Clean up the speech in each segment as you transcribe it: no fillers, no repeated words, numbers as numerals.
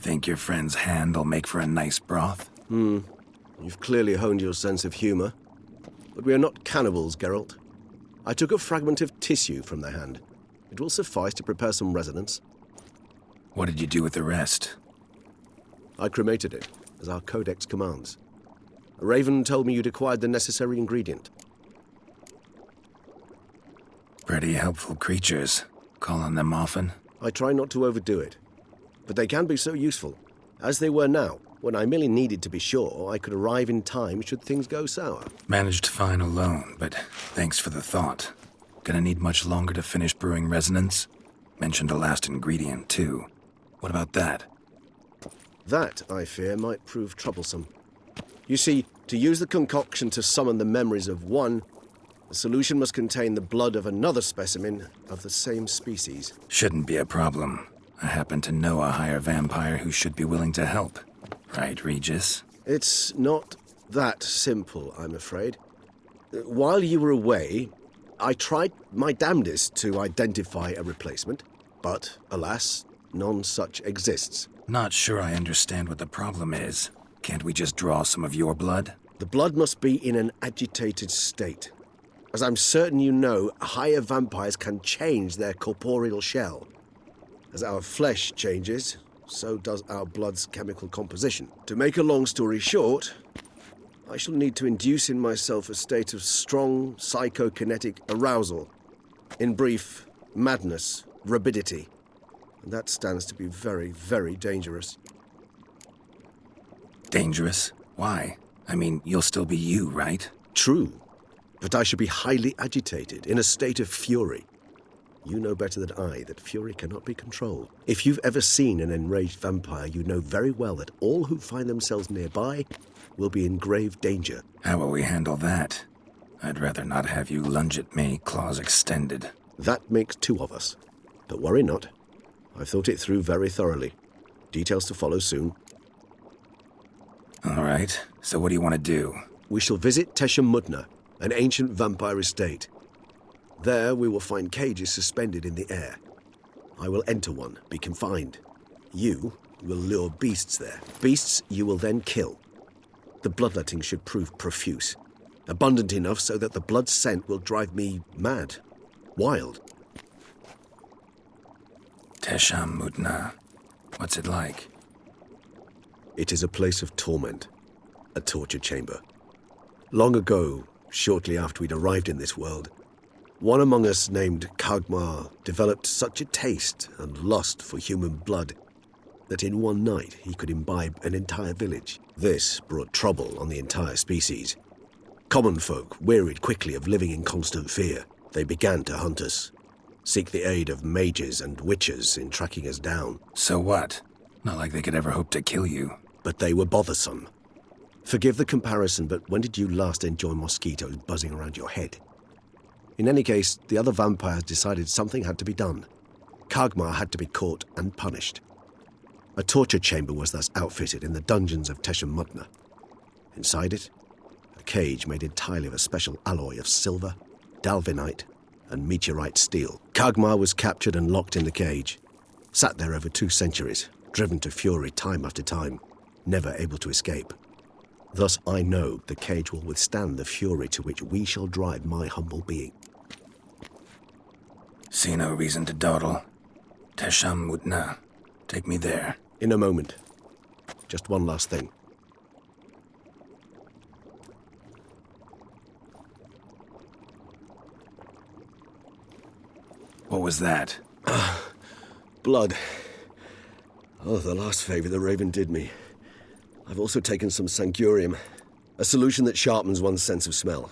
Think your friend's hand will make for a nice broth? You've clearly honed your sense of humor. But we are not cannibals, Geralt. I took a fragment of tissue from their hand. It will suffice to prepare some resonance. What did you do with the rest? I cremated it, as our codex commands. A raven told me you'd acquired the necessary ingredient. Pretty helpful creatures. Call on them often? I try not to overdo it. But they can be so useful, as they were now, when I merely needed to be sure I could arrive in time should things go sour. Managed fine alone, but thanks for the thought. Gonna need much longer to finish brewing resonance? Mentioned a last ingredient, too. What about that? That, I fear, might prove troublesome. You see, to use the concoction to summon the memories of one, the solution must contain the blood of another specimen of the same species. Shouldn't be a problem. I happen to know a higher vampire who should be willing to help. Right, Regis? It's not that simple, I'm afraid. While you were away, I tried my damnedest to identify a replacement, but, alas, none such exists. Not sure I understand what the problem is. Can't we just draw some of your blood? The blood must be in an agitated state. As I'm certain you know, higher vampires can change their corporeal shell. As our flesh changes, so does our blood's chemical composition. To make a long story short, I shall need to induce in myself a state of strong psychokinetic arousal. In brief, madness, rabidity. And that stands to be very, very dangerous. Dangerous? Why? I mean, you'll still be you, right? True, but I should be highly agitated, in a state of fury. You know better than I that fury cannot be controlled. If you've ever seen an enraged vampire, you know very well that all who find themselves nearby will be in grave danger. How will we handle that? I'd rather not have you lunge at me, claws extended. That makes two of us. But worry not. I've thought it through very thoroughly. Details to follow soon. All right, so what do you want to do? We shall visit Tesha Mudna, an ancient vampire estate. There we will find cages suspended in the air. I will enter one, be confined. You will lure beasts there. Beasts you will then kill. The bloodletting should prove profuse. Abundant enough so that the blood scent will drive me mad. Wild. Tesha Mudna. What's it like? It is a place of torment. A torture chamber. Long ago, shortly after we'd arrived in this world, one among us named Kagmar developed such a taste and lust for human blood that in one night he could imbibe an entire village. This brought trouble on the entire species. Common folk wearied quickly of living in constant fear. They began to hunt us, seek the aid of mages and witches in tracking us down. So what? Not like they could ever hope to kill you. But they were bothersome. Forgive the comparison, but when did you last enjoy mosquitoes buzzing around your head? In any case, the other vampires decided something had to be done. Kagmar had to be caught and punished. A torture chamber was thus outfitted in the dungeons of Tesha Mudna. Inside it, a cage made entirely of a special alloy of silver, dalvinite, and meteorite steel. Kagmar was captured and locked in the cage. Sat there over 2 centuries, driven to fury time after time, never able to escape. Thus I know the cage will withstand the fury to which we shall drive my humble being. See no reason to dawdle. Tesha Mudna. Take me there. In a moment. Just one last thing. What was that? Blood. Oh, the last favor the Raven did me. I've also taken some Sangurium, a solution that sharpens one's sense of smell.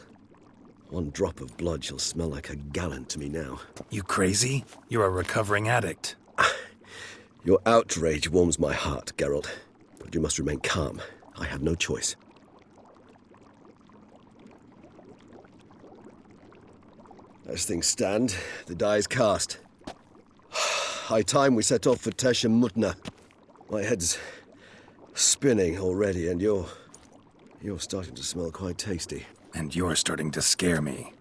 One drop of blood shall smell like a gallon to me now. You crazy? You're a recovering addict. Your outrage warms my heart, Geralt. But you must remain calm. I have no choice. As things stand, the die is cast. High time we set off for Tesha Mudna. My head's spinning already, and you're starting to smell quite tasty. And you're starting to scare me.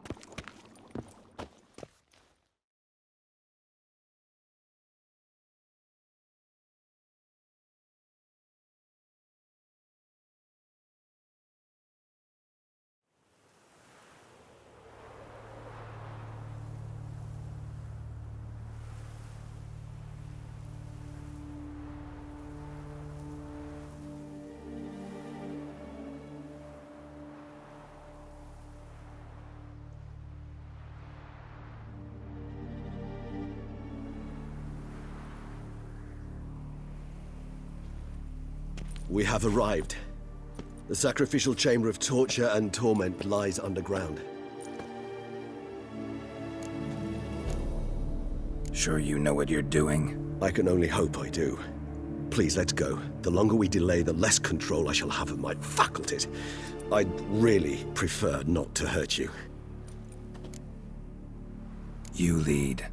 We have arrived. The sacrificial chamber of torture and torment lies underground. Sure you know what you're doing? I can only hope I do. Please, let's go. The longer we delay, the less control I shall have of my faculties. I'd really prefer not to hurt you. You lead.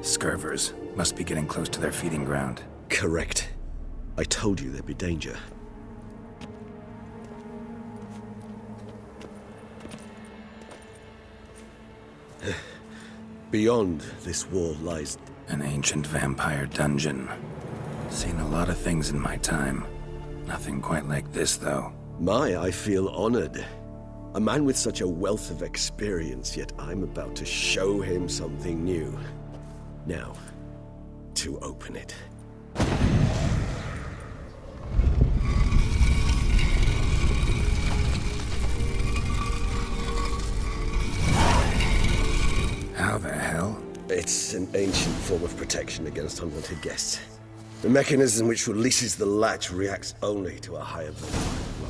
Scurvers must be getting close to their feeding ground. Correct. I told you there'd be danger. Beyond this wall lies... An ancient vampire dungeon. Seen a lot of things in my time. Nothing quite like this, though. I feel honored. A man with such a wealth of experience, yet I'm about to show him something new. Now, to open it. How the hell? It's an ancient form of protection against unwanted guests. The mechanism which releases the latch reacts only to a higher volume of blood.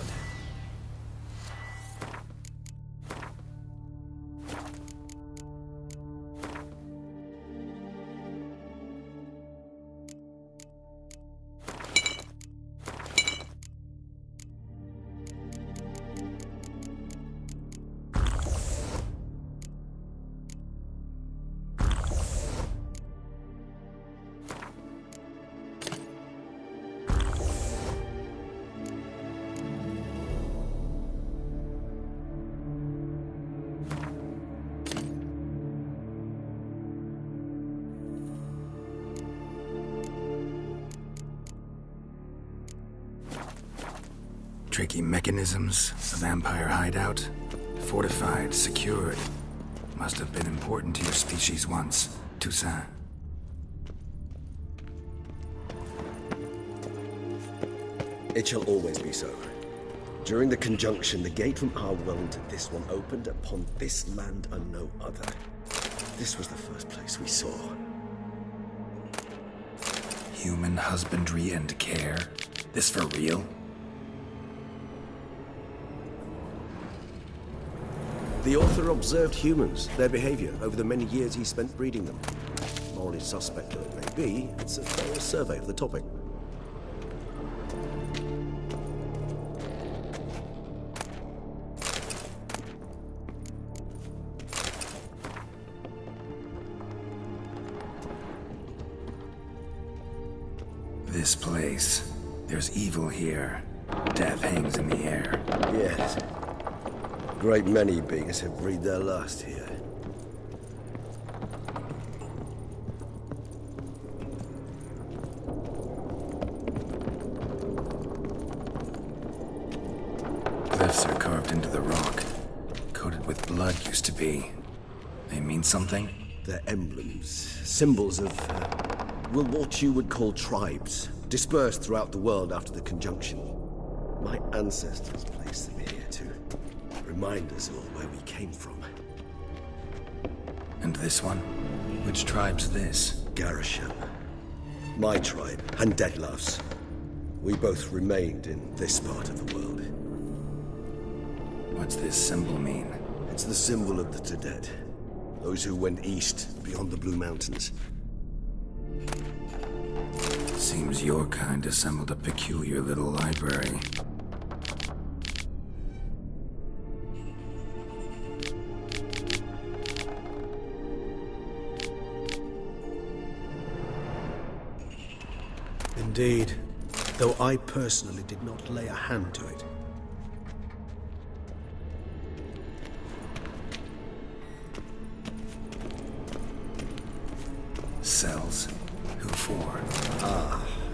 Tricky mechanisms, a vampire hideout. Fortified, secured. Must have been important to your species once, Toussaint. It shall always be so. During the conjunction, the gate from our world to this one opened upon this land and no other. This was the first place we saw. Human husbandry and care? This for real? The author observed humans, their behavior, over the many years he spent breeding them. Morally suspect though it may be, it's a thorough survey of the topic. This place. There's evil here. Death hangs in the air. Yes. A great many beings have breathed their last here. Glyphs are carved into the rock. Coated with blood used to be. They mean something? They're emblems, symbols of, well, what you would call tribes, dispersed throughout the world after the conjunction. My ancestors placed them here to remind us all where we came from. And this one? Which tribe's this? Garisham. My tribe, and Deadlove's. We both remained in this part of the world. What's this symbol mean? It's the symbol of the Tedet. Those who went east, beyond the Blue Mountains. Seems your kind assembled a peculiar little library. Indeed, though I personally did not lay a hand to it. Cells? Who for?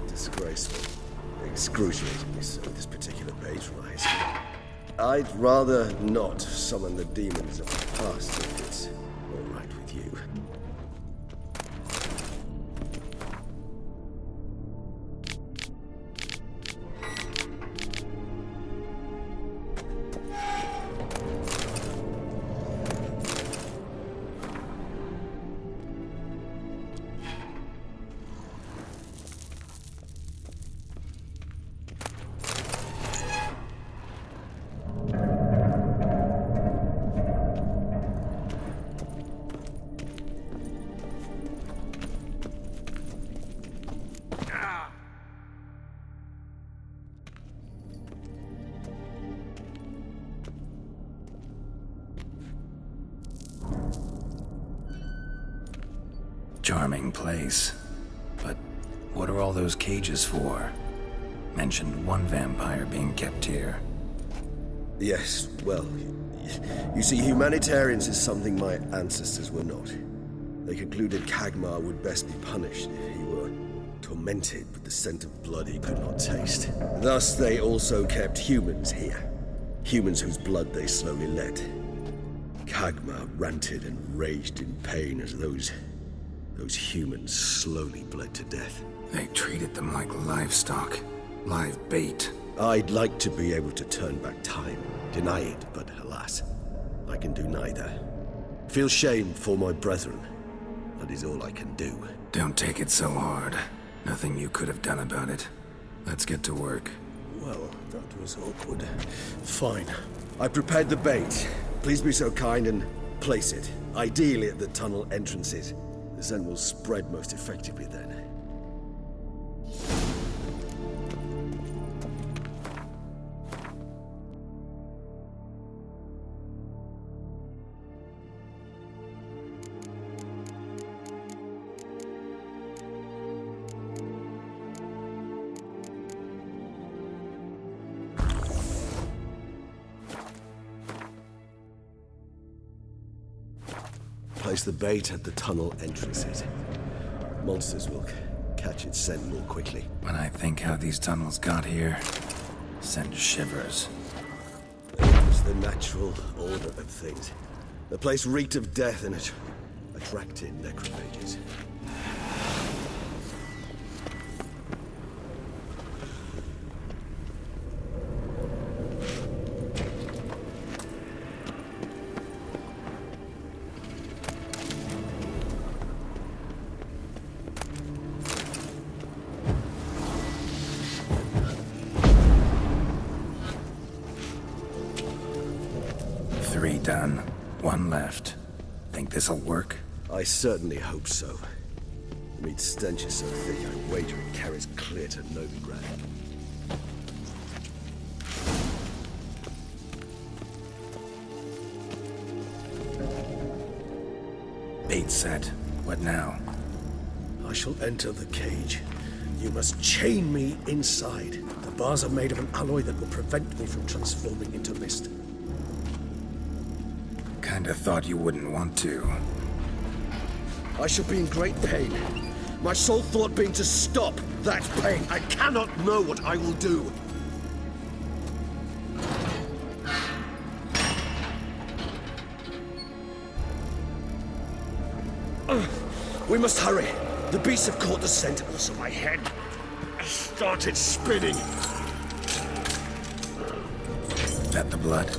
Disgraceful. Excruciatingly so, this particular page lies. I'd rather not summon the demons of the past if it's all right with you. charming place. But what are all those cages for? Mentioned one vampire being kept here. Yes, well, you see, humanitarians is something my ancestors were not. They concluded Kagmar would best be punished if he were tormented with the scent of blood he could not taste. Thus, they also kept humans here. Humans whose blood they slowly led. Kagmar ranted and raged in pain as those humans slowly bled to death. They treated them like livestock. Live bait. I'd like to be able to turn back time, deny it, but alas, I can do neither. Feel shame for my brethren. That is all I can do. Don't take it so hard. Nothing you could have done about it. Let's get to work. Well, that was awkward. Fine. I prepared the bait. Please be so kind and place it, ideally at the tunnel entrances. The scent will spread most effectively then. Place the bait at the tunnel entrances. Monsters will catch its scent more quickly. When I think how these tunnels got here, send shivers. It was the natural order of things. The place reeked of death and it attracted necrophages. Three done. One left. Think this'll work? I certainly hope so. The meat stench is so thick, I wager it carries clear to Novigrad. Bait set. What now? I shall enter the cage. You must chain me inside. The bars are made of an alloy that will prevent me from transforming into mist. Kinda thought you wouldn't want to. I shall be in great pain. My sole thought being to stop that pain. I cannot know what I will do. We must hurry. The beasts have caught the scent, so my head started spinning. That the blood?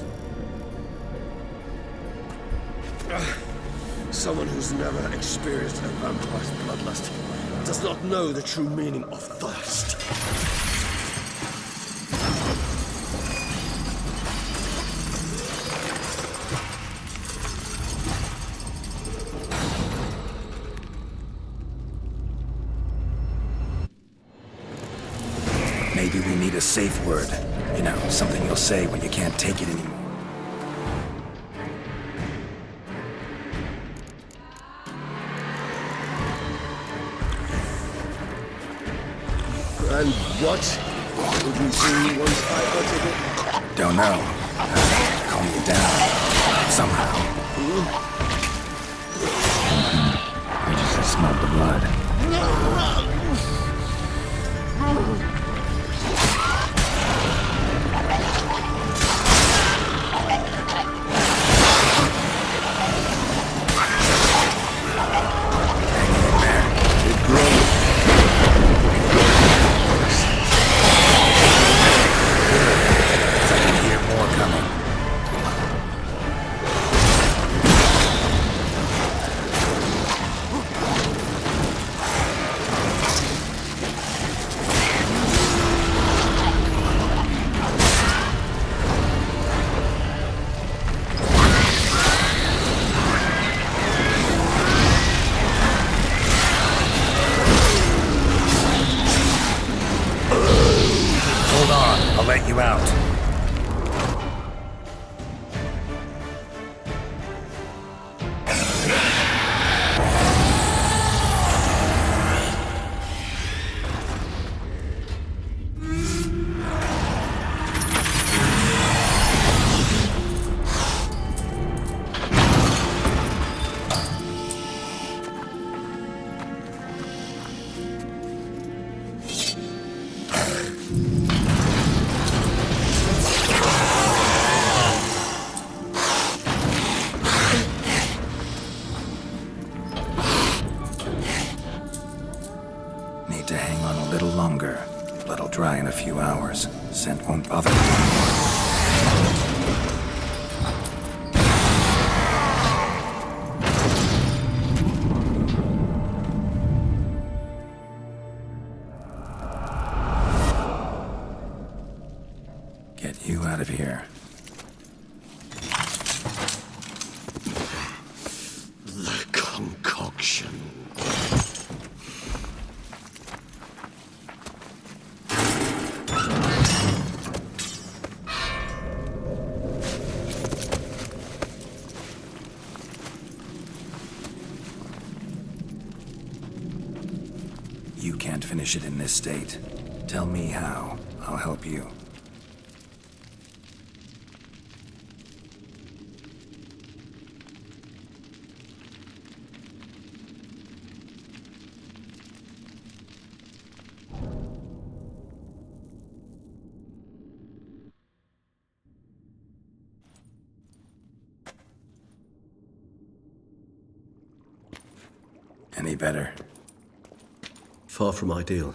Someone who's never experienced a vampire's bloodlust does not know the true meaning of thirst. Maybe we need a safe word. You know, something you'll say when you can't take it anymore. And what would you do once I uttered it? Don't know. Calm you down. Somehow. I just smelled the blood. I'll let you out. to hang on a little longer. Blood'll dry in a few hours. Scent won't bother you. Get you out of here. The concoction. You can't finish it in this state. Tell me how. I'll help you. Any better? Far from ideal.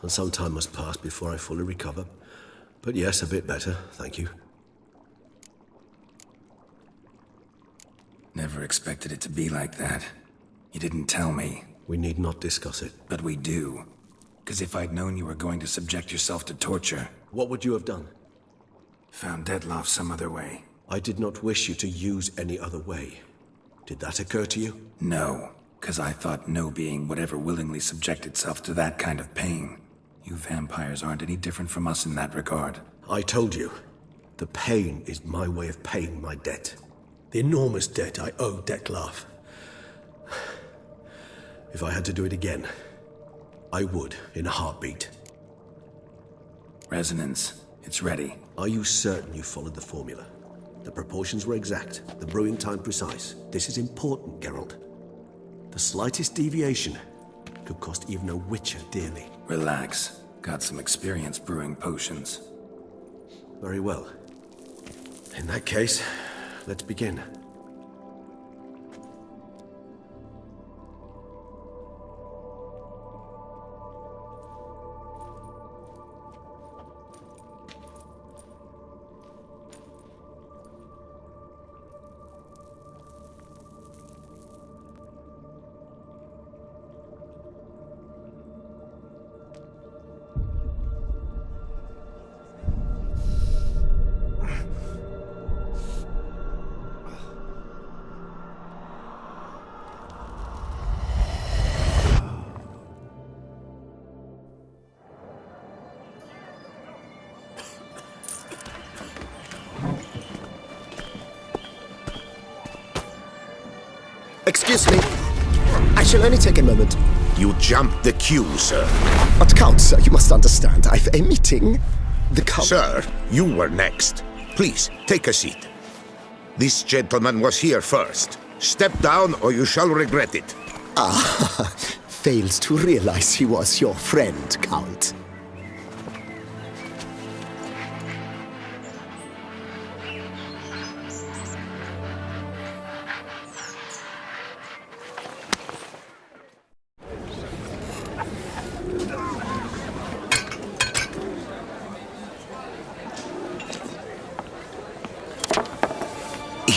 And some time must pass before I fully recover. But yes, a bit better, thank you. Never expected it to be like that. You didn't tell me. We need not discuss it. But we do. Because if I'd known you were going to subject yourself to torture... What would you have done? Found Detloff some other way. I did not wish you to use any other way. Did that occur to you? No. Because I thought no being would ever willingly subject itself to that kind of pain. You vampires aren't any different from us in that regard. I told you, the pain is my way of paying my debt. The enormous debt I owe Detlaff. If I had to do it again, I would, in a heartbeat. Resonance. It's ready. Are you certain you followed the formula? The proportions were exact, the brewing time precise. This is important, Geralt. The slightest deviation could cost even a witcher dearly. Relax. Got some experience brewing potions. Very well. In that case, let's begin. Excuse me. I shall only take a moment. You jumped the queue, sir. But Count, sir, you must understand. I've a meeting. The Count... Sir, you were next. Please, take a seat. This gentleman was here first. Step down or you shall regret it. Ah, fails to realize he was your friend, Count.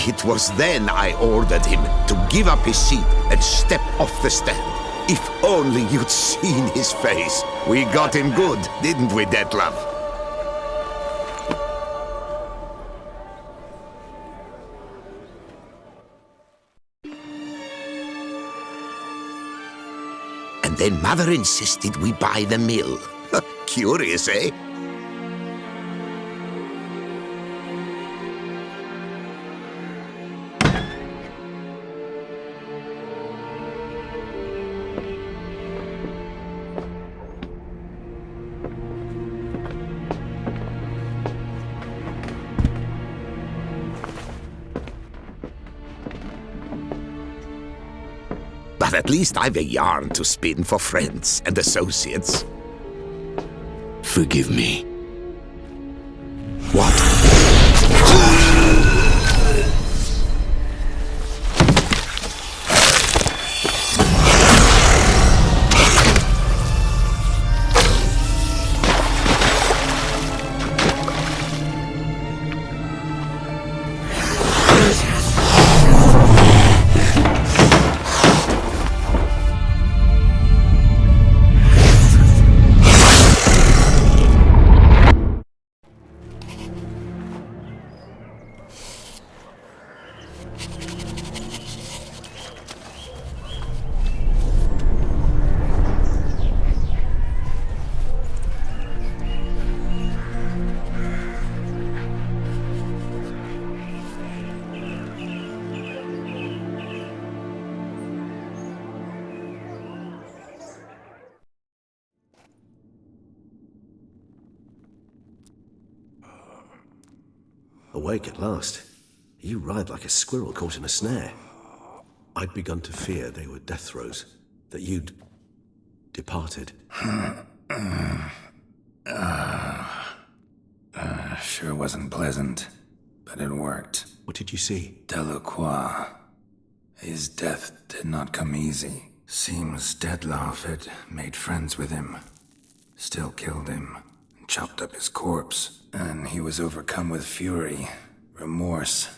It was then I ordered him to give up his seat and step off the stand. If only you'd seen his face. We got him good, didn't we, Detlaff? And then Mother insisted we buy the mill. Curious, eh? But at least I've a yarn to spin for friends and associates. Forgive me. What? Awake at last. You ride like a squirrel caught in a snare. I'd begun to fear they were death throes, that you'd departed. Sure wasn't pleasant, but it worked. What did you see? Delacroix. His death did not come easy. Seems Dettlaff had made friends with him. Still killed him, and chopped up his corpse. And he was overcome with fury, remorse.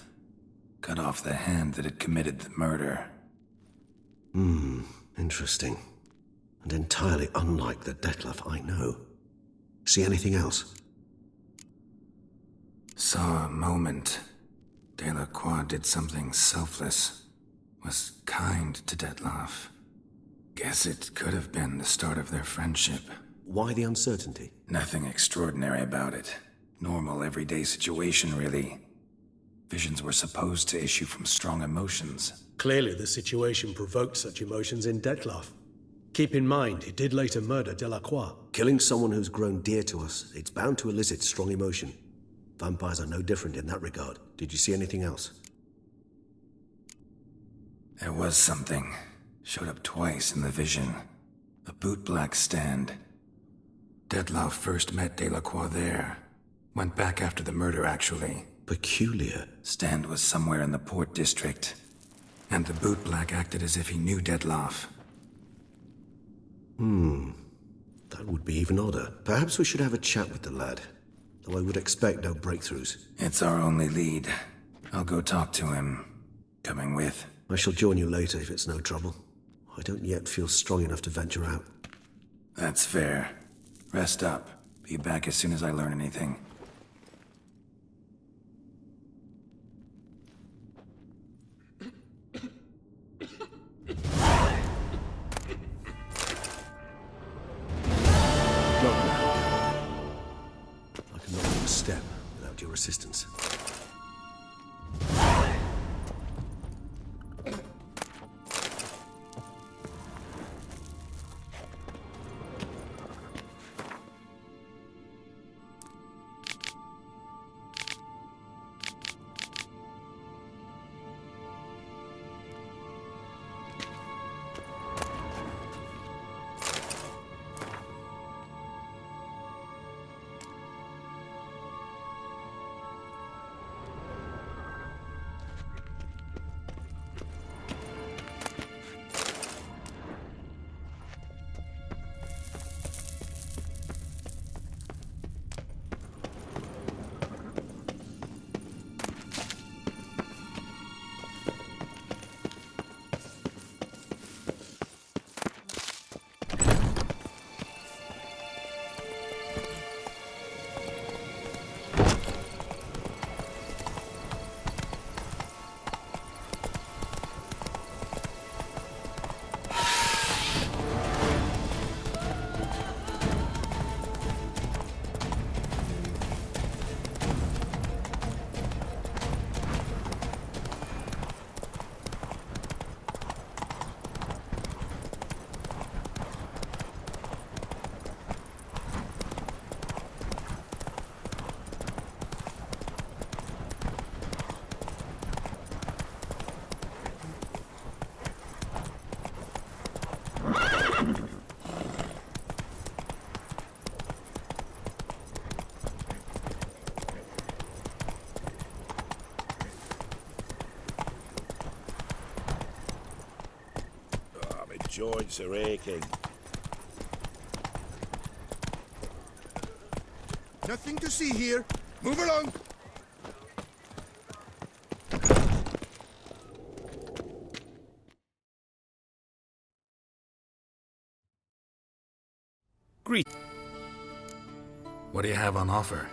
Cut off the hand that had committed the murder. Interesting. And entirely unlike the Dettlaff I know. See anything else? Saw a moment. Delacroix did something selfless. Was kind to Dettlaff. Guess it could have been the start of their friendship. Why the uncertainty? Nothing extraordinary about it. Normal, everyday situation, really. Visions were supposed to issue from strong emotions. Clearly, the situation provoked such emotions in Dettlaff. Keep in mind, he did later murder Delacroix. Killing someone who's grown dear to us, it's bound to elicit strong emotion. Vampires are no different in that regard. Did you see anything else? There was something. Showed up twice in the vision. A bootblack stand. Dettlaff first met Delacroix there. Went back after the murder, actually. Peculiar. Stand was somewhere in the Port District. And the bootblack acted as if he knew Dettlaff. That would be even odder. Perhaps we should have a chat with the lad. Though I would expect no breakthroughs. It's our only lead. I'll go talk to him. Coming with? I shall join you later if it's no trouble. I don't yet feel strong enough to venture out. That's fair. Rest up. Be back as soon as I learn anything. Not now. I cannot move a step without your assistance. Joints are aching. Nothing to see here. Move along. What do you have on offer?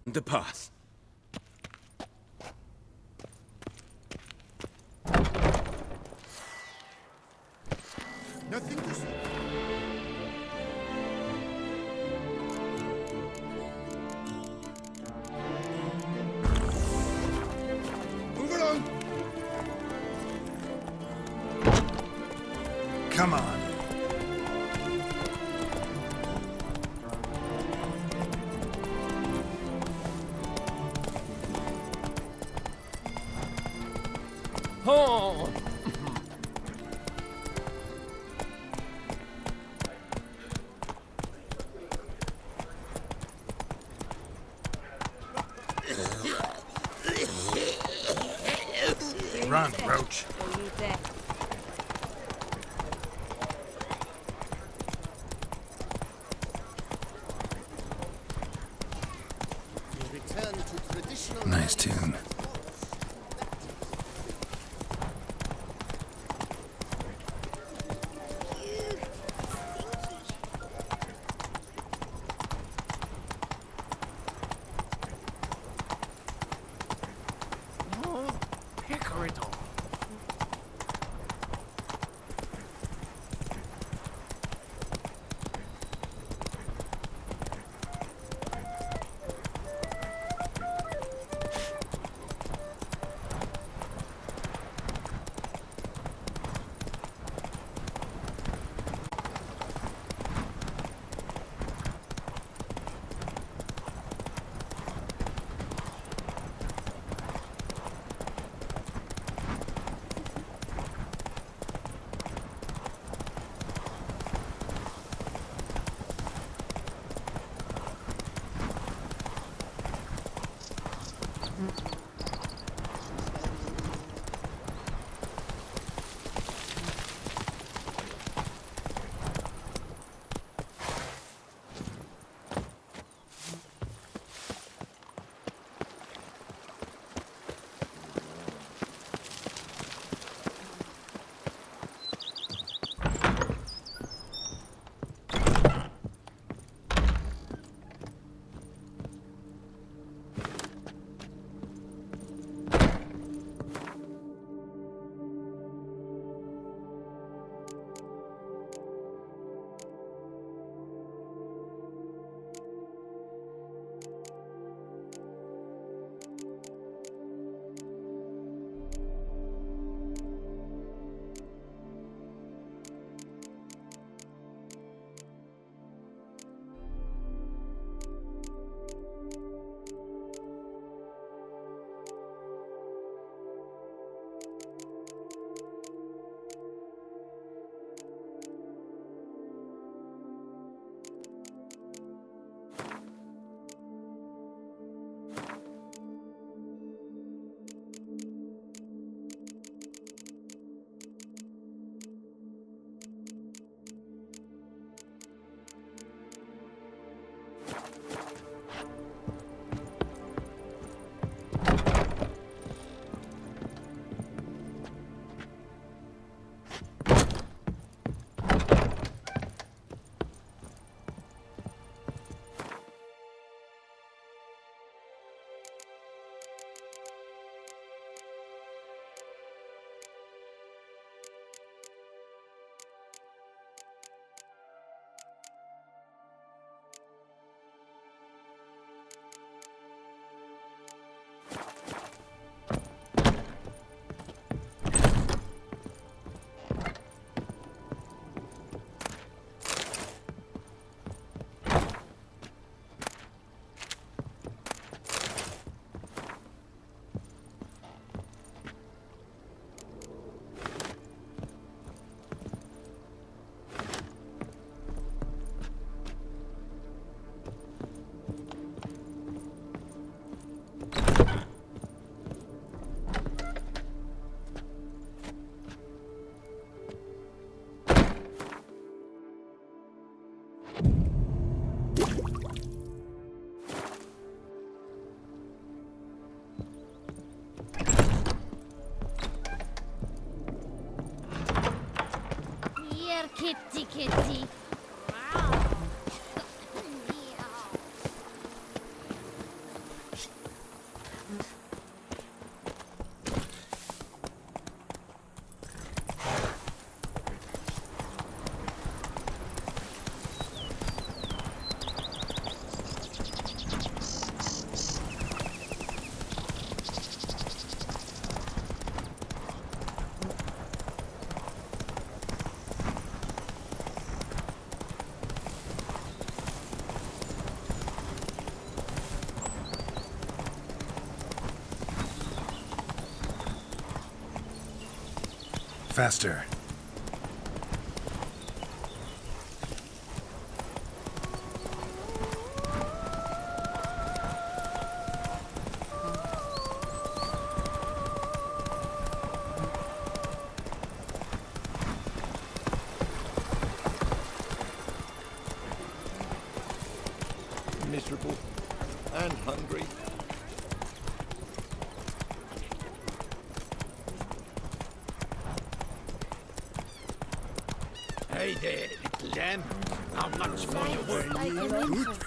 The path. Nothing to see. Move along. Come on. Oh! Run, Roach. Return to traditional Nice tune. Kitty, kitty. faster. Miserable and hungry. Hey there, little lamb. How much for your work?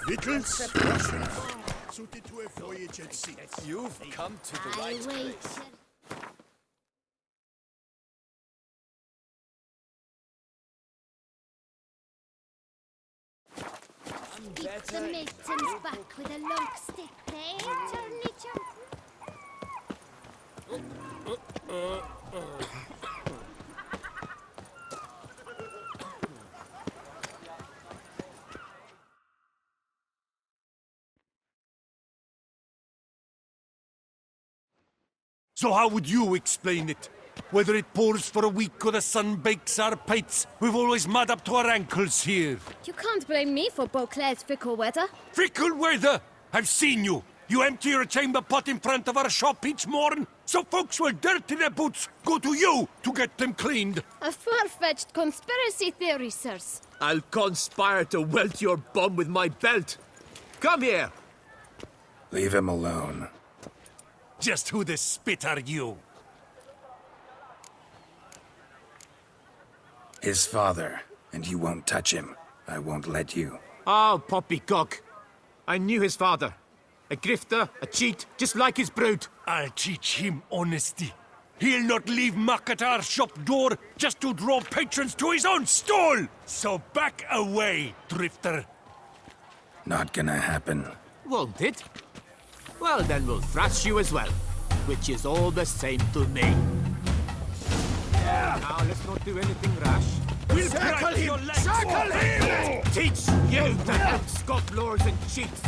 Good victuals. Suited to a voyage at sea. You've come to the I right wait. place. Beat the matron's back with a long stick, eh, Tony Jump? So how would you explain it? Whether it pours for a week or the sun bakes our pates, we've always mud up to our ankles here. You can't blame me for Beauclair's fickle weather. Fickle weather! I've seen you! You empty your chamber pot in front of our shop each morn, so folks will dirty their boots, go to you to get them cleaned. A far-fetched conspiracy theory, sirs. I'll conspire to welt your bum with my belt. Come here. Leave him alone. Just who the spit are you? His father, and you won't touch him. I won't let you. Oh, poppycock. I knew his father. A grifter, a cheat, just like his brood. I'll teach him honesty. He'll not leave muck at our shop door just to draw patrons to his own stall! So back away, drifter. Not gonna happen. Won't it? Well, then we'll thrash you as well. Which is all the same to me. Now, let's not do anything rash. We'll break your legs! Circle him! Teach you to help scofflords and cheats.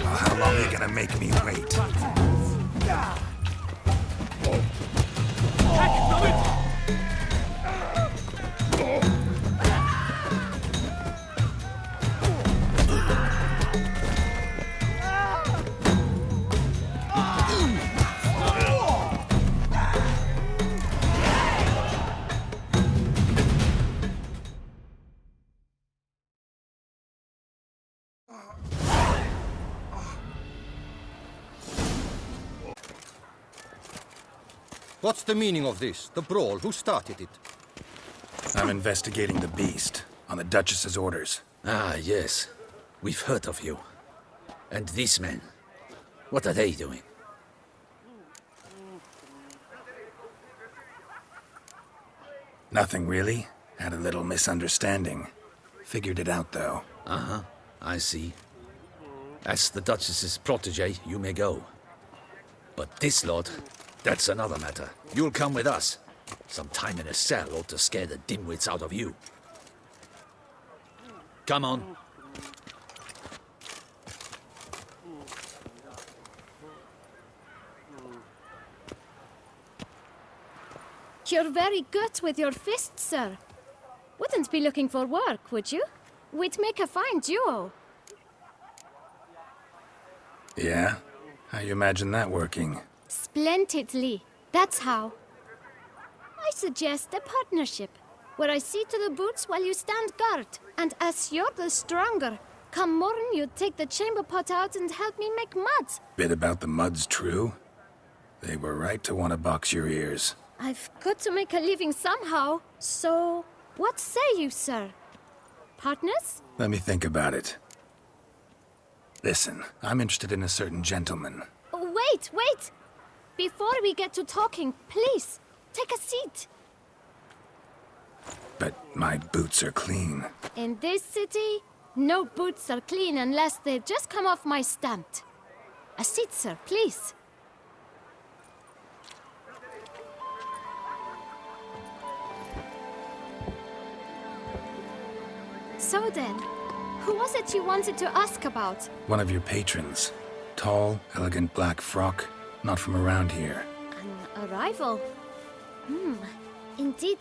How long are you gonna make me wait? What's the meaning of this? The brawl? Who started it? I'm investigating the beast, on the Duchess's orders. Ah, yes. We've heard of you. And these men, what are they doing? Nothing really. Had a little misunderstanding. Figured it out, though. Uh-huh, I see. As the Duchess's protege, you may go. But this lot, that's another matter. You'll come with us. Some time in a cell ought to scare the dimwits out of you. Come on. You're very good with your fists, sir. Wouldn't be looking for work, would you? We'd make a fine duo. Yeah? How you imagine that working? Splendidly. That's how. I suggest a partnership, where I see to the boots while you stand guard. And as you're the stronger, come morn you take the chamber pot out and help me make mud. Bit about the mud's true? They were right to want to box your ears. I've got to make a living somehow, so what say you, sir? Partners? Let me think about it. Listen, I'm interested in a certain gentleman. Oh, wait! Before we get to talking, please, take a seat. But my boots are clean. In this city, no boots are clean unless they just come off my stamp. A seat, sir, please. So then, Who was it you wanted to ask about? One of your patrons. Tall, elegant black frock. Not from around here. An arrival? Indeed.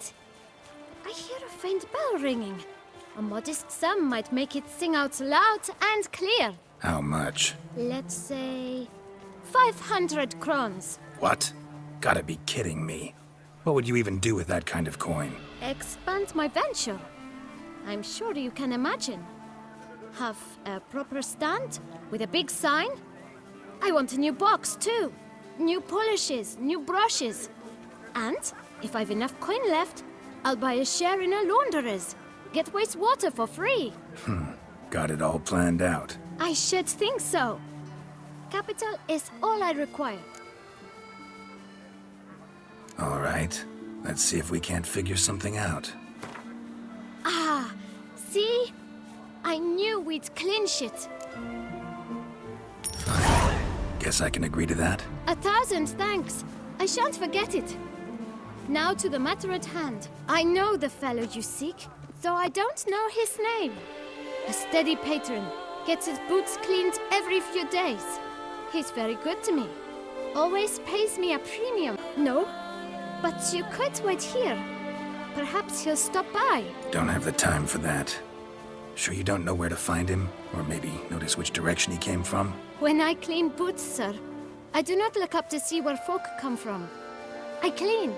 I hear a faint bell ringing. A modest sum might make it sing out loud and clear. How much? Let's say 500 crowns. What? Gotta be kidding me. What would you even do with that kind of coin? Expand my venture. I'm sure you can imagine. Have a proper stand with a big sign. I want a new box too. New polishes, new brushes. And if I've enough coin left, I'll buy a share in a launderer's. Get wastewater for free. Got it all planned out. I should think so. Capital is all I require. All right. Let's see if we can't figure something out. Ah, see? I knew we'd clinch it. Fine. Guess I can agree to that. 1,000 thanks. I shan't forget it. Now to the matter at hand. I know the fellow you seek, though I don't know his name. A steady patron. Gets his boots cleaned every few days. He's very good to me. Always pays me a premium. No? But you could wait here. Perhaps he'll stop by. Don't have the time for that. Sure you don't know where to find him? Or maybe notice which direction he came from? When I clean boots, sir, I do not look up to see where folk come from. I clean.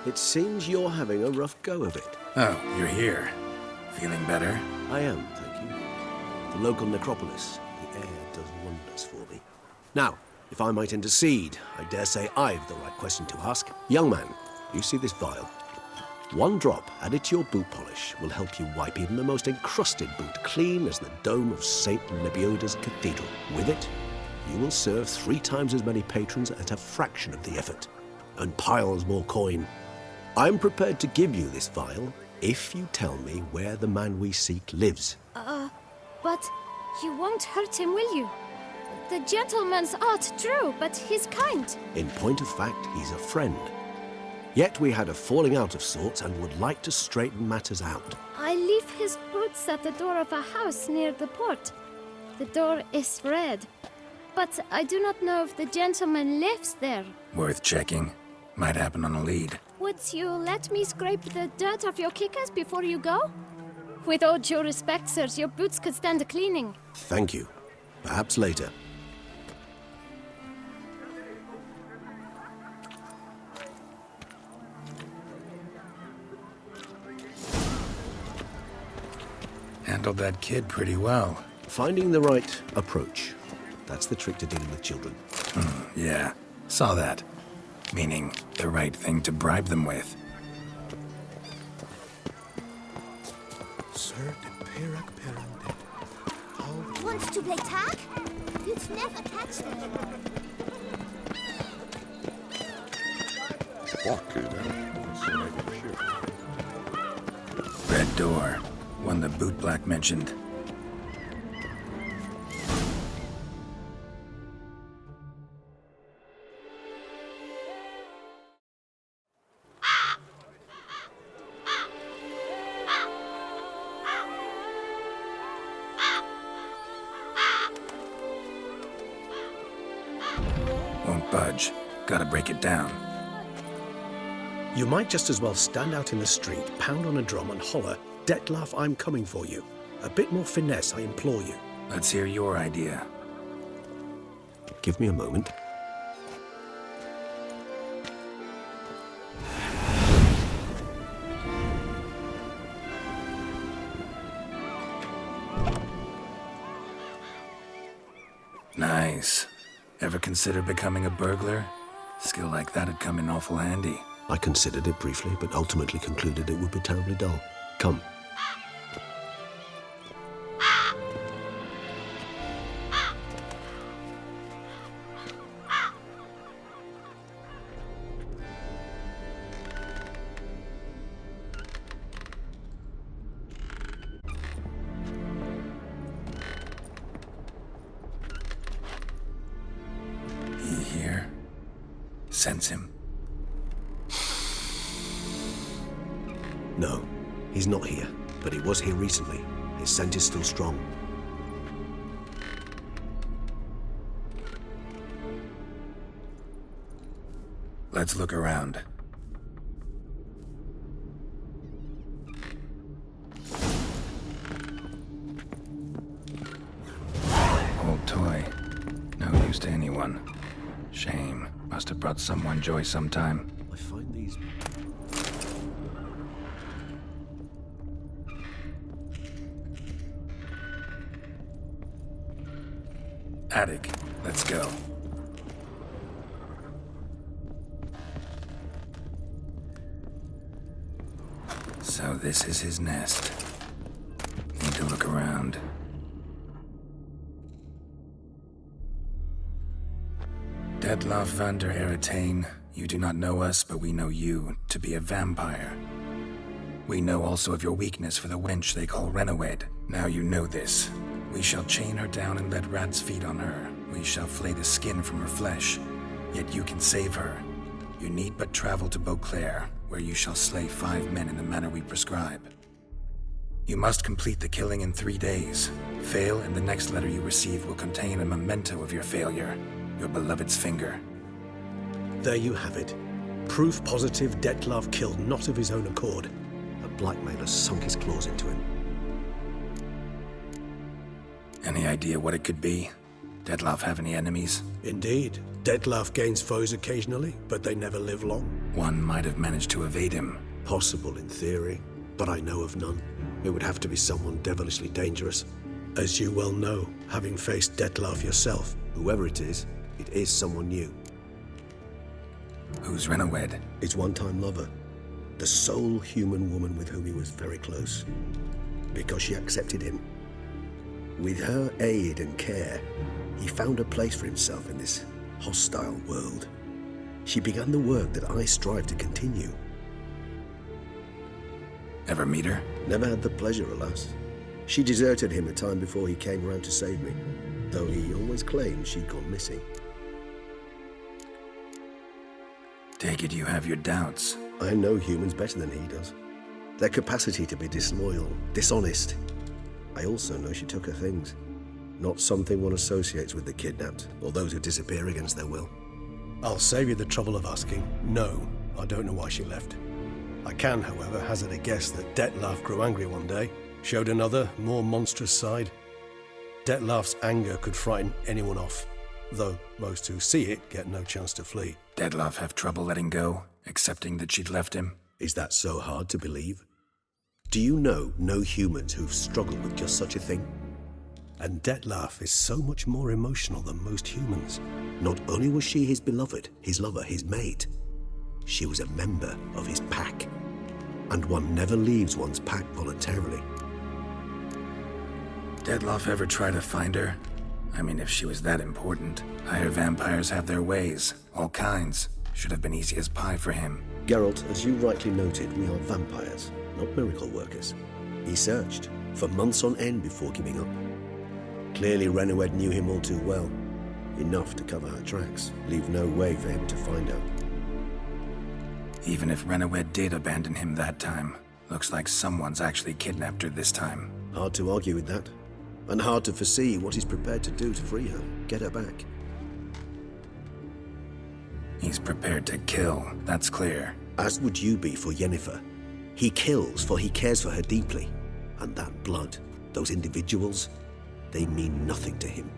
It seems you're having a rough go of it. Oh, you're here. Feeling better? I am, thank you. The local necropolis. The air does wonders for me. Now, if I might intercede, I dare say I've the right question to ask. Young man, you see this vial? One drop added to your boot polish will help you wipe even the most encrusted boot clean as the dome of St. Lebioda's cathedral. With it, you will serve 3 times as many patrons at a fraction of the effort, and piles more coin. I'm prepared to give you this vial if you tell me where the man we seek lives. But you won't hurt him, will you? The gentleman's art, true, but he's kind. In point of fact, he's a friend. Yet we had a falling out of sorts and would like to straighten matters out. I leave his boots at the door of a house near the port. The door is red, but I do not know if the gentleman lives there. Worth checking. Might happen on a lead. Would you let me scrape the dirt off your kickers before you go? With all due respect, sirs, your boots could stand a cleaning. Thank you. Perhaps later. Handled that kid pretty well. Finding the right approach. That's the trick to dealing with children. Yeah, saw that. Meaning, the right thing to bribe them with. Sir de Pirac Perandit. Wants to play tag? You'd never catch them. Red door. One the boot black mentioned. Won't budge. Gotta break it down. You might just as well stand out in the street, pound on a drum and holler, "Detlef, I'm coming for you." A bit more finesse, I implore you. Let's hear your idea. Give me a moment. Nice. Ever consider becoming a burglar? Skill like that'd come in awful handy. I considered it briefly, but ultimately concluded it would be terribly dull. Come. He here? Sense him. No, he's not here, but he was here recently, His scent is still strong. Let's look around. Old toy. No use to anyone. Shame. Must have brought someone joy sometime. I find these... Attic. Let's go. So this is his nest. Need to look around. Detloff van der Eretain, you do not know us, but we know you to be a vampire. We know also of your weakness for the wench they call Renawed. Now you know this. We shall chain her down and let rats feed on her. We shall flay the skin from her flesh. Yet you can save her. You need but travel to Beauclair, where you shall slay 5 men in the manner we prescribe. You must complete the killing in 3 days. Fail, and the next letter you receive will contain a memento of your failure. Your beloved's finger. There you have it. Proof positive Detlaff killed not of his own accord. A blackmailer sunk his claws into him. Any idea what it could be? Detlaff have any enemies? Indeed. Detlaff gains foes occasionally, but they never live long. One might have managed to evade him. Possible in theory, but I know of none. It would have to be someone devilishly dangerous. As you well know, having faced Detlaff yourself. Whoever it is someone new. Who's Renawed? His one-time lover. The sole human woman with whom he was very close. Because she accepted him. With her aid and care, he found a place for himself in this hostile world. She began the work that I strive to continue. Ever meet her? Never had the pleasure, alas. She deserted him a time before he came round to save me, though he always claimed she'd gone missing. Take it you have your doubts. I know humans better than he does. Their capacity to be disloyal, dishonest. I also know she took her things. Not something one associates with the kidnapped, or those who disappear against their will. I'll save you the trouble of asking. No, I don't know why she left. I can, however, hazard a guess that Detlaff grew angry one day, showed another, more monstrous side. Detlaff's anger could frighten anyone off, though most who see it get no chance to flee. Detlaff have trouble letting go, accepting that she'd left him? Is that so hard to believe? Do you know no humans who've struggled with just such a thing? And Detlaff is so much more emotional than most humans. Not only was she his beloved, his lover, his mate, she was a member of his pack. And one never leaves one's pack voluntarily. Detlaff ever try to find her? I mean, if she was that important. Higher vampires have their ways, all kinds. Should have been easy as pie for him. Geralt, as you rightly noted, we are vampires, not miracle workers. He searched for months on end before giving up. Clearly Renawed knew him all too well. Enough to cover her tracks, leave no way for him to find out. Even if Renawed did abandon him that time, looks like someone's actually kidnapped her this time. Hard to argue with that. And hard to foresee what he's prepared to do to free her, get her back. He's prepared to kill, that's clear. As would you be for Yennefer. He kills for he cares for her deeply. And that blood, those individuals, they mean nothing to him.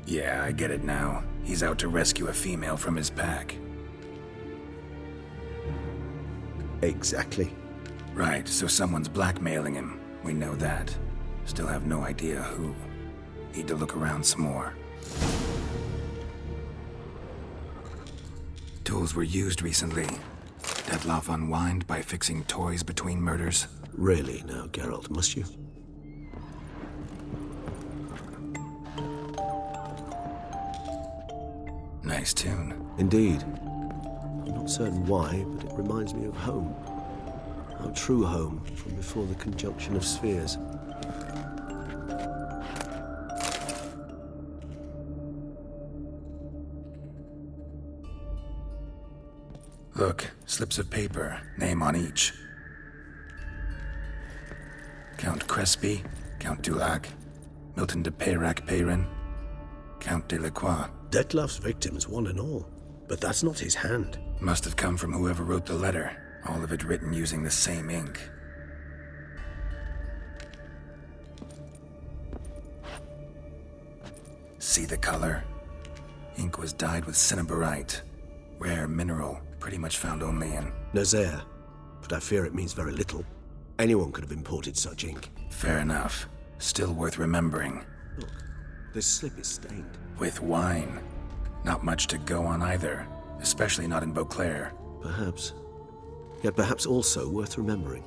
Yeah, I get it now. He's out to rescue a female from his pack. Exactly. Right, so someone's blackmailing him. We know that. Still have no idea who. Need to look around some more. Tools were used recently. Detlaff unwind by fixing toys between murders. Really now, Geralt, must you? Nice tune. Indeed. I'm not certain why, but it reminds me of home. Our true home from before the conjunction of spheres. Look, slips of paper, name on each. Count Crespi, Count Dulac, Milton de Peyrac-Peyrin, Count Delacroix. Detlef's victims, one and all. But that's not his hand. Must have come from whoever wrote the letter. All of it written using the same ink. See the color? Ink was dyed with cinnabarite. Rare mineral, pretty much found only in... Nazaire. But I fear it means very little. Anyone could have imported such ink. Fair enough. Still worth remembering. Look, this slip is stained. With wine. Not much to go on either. Especially not in Beauclair. Perhaps. Yet perhaps also worth remembering.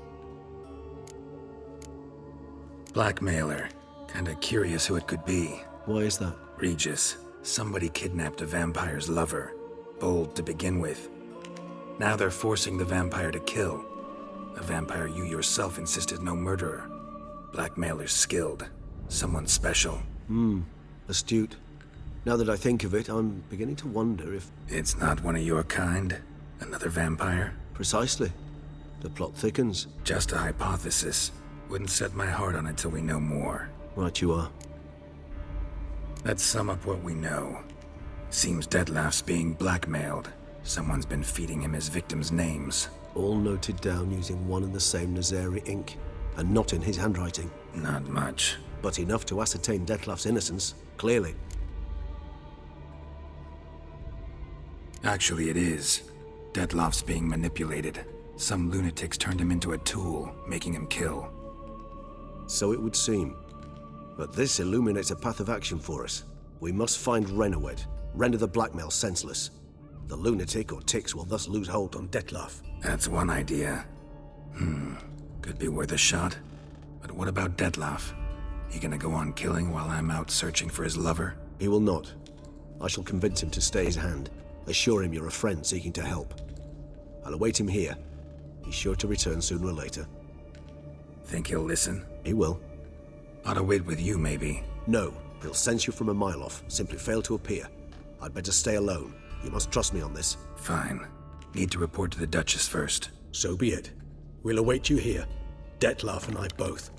Blackmailer. Kinda curious who it could be. Why is that? Regis. Somebody kidnapped a vampire's lover. Bold to begin with. Now they're forcing the vampire to kill. A vampire you yourself insisted no murderer. Blackmailer's skilled. Someone special. Astute. Now that I think of it, I'm beginning to wonder if... It's not one of your kind? Another vampire? Precisely. The plot thickens. Just a hypothesis. Wouldn't set my heart on it till we know more. Right you are. Let's sum up what we know. Seems Detlef's being blackmailed. Someone's been feeding him his victims' names. All noted down using one and the same Nazaire ink, and not in his handwriting. Not much. But enough to ascertain Detlef's innocence, clearly. Actually, it is. Detlef's being manipulated. Some lunatics turned him into a tool, making him kill. So it would seem. But this illuminates a path of action for us. We must find Renowed, render the blackmail senseless. The lunatic or ticks will thus lose hold on Detlef. That's one idea. Could be worth a shot. But what about Detlef? He gonna go on killing while I'm out searching for his lover? He will not. I shall convince him to stay his hand. Assure him you're a friend seeking to help. I'll await him here. He's sure to return sooner or later. Think he'll listen? He will. Ought to wait with you, maybe. No. He'll sense you from a mile off. Simply fail to appear. I'd better stay alone. You must trust me on this. Fine. Need to report to the Duchess first. So be it. We'll await you here. Detlef and I both.